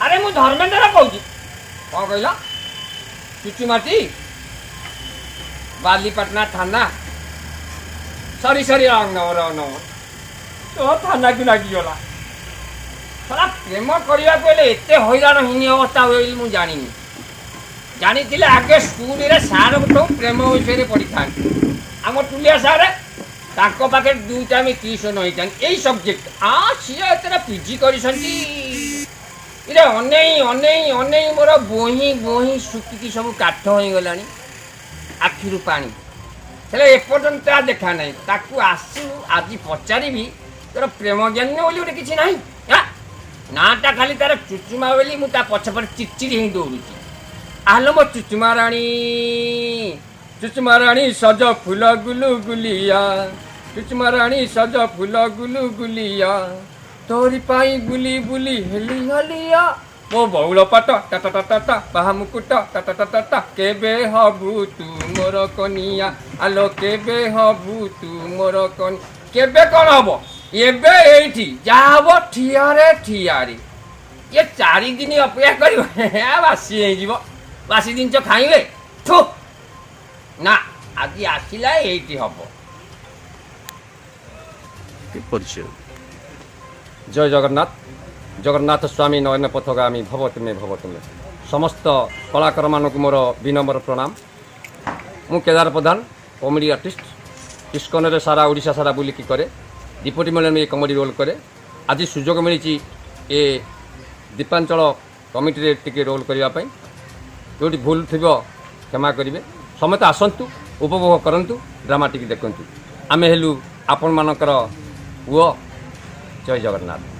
अरे मु धर्मेंद्र कहूँ कौन कहला चुचुमाटी बालीपाटना थाना सरी सरी नम तो थाना की लगिगला सारा प्रेम करने को एत हईराण हीन अवस्था हुए मुझे जानी जानी आगे स्कूल सार तो प्रेम विषय पढ़ी था आम टुलिया सारे पाखे दुईटा आम ट्यूशन होता यही सब्जेक्ट सी एत पिजी कर मोर बोही बोही सुखिकी सब काठ हो गला आखिरू पानी हेल्ले एपर्यंत देखा ना ताकू आसू आज पचारि तोर प्रेम ज्ञान बोली गोटे किसी ना नाटा खाली तार चुचुमा बोली मुझे पछपटे चिड़चिड़ी ही दौड़ी आलो मो चुचुमा राणी सज फूल गुलु गुलिया चुचुमा राणी सज फूल गुलु गुलिया तोरी पाई बुली बुली हेली हलिया मो बउल पाट टाटा टाटा टा बाहा मुकुट टाटा टाटा टा केबे हबु तू मोर कनिया आलो केबे हबु तू मोर कनि केबे कौन हबो एबे एठी जा हबो ठियारे ये 4 दिन अपेक्षा कर बासी हो बासी जिन खाइबे ठो ना आज आसिला एठी हबो जय जगन्नाथ जगन्नाथ स्वामी नयन पथगामी भवतुमे भवतुमे समस्त कलाकार मानक मोर विनम्र प्रणाम मु केदार प्रधान कॉमेडी आर्टिस्ट इस्कन सारा ओडिशा सारा बुलिकी करे दीपटी मेलन में कॉमेडी रोल करे आज सुजोग मिली ए दीपांचल कमिटी टिके रोल करने जो भूल थी क्षमा करेंगे समस्त आसतु उपभोग करूँ ड्रामा टी देखु आम हेलु आपण मानकर पुओ जय जगन्नाथ।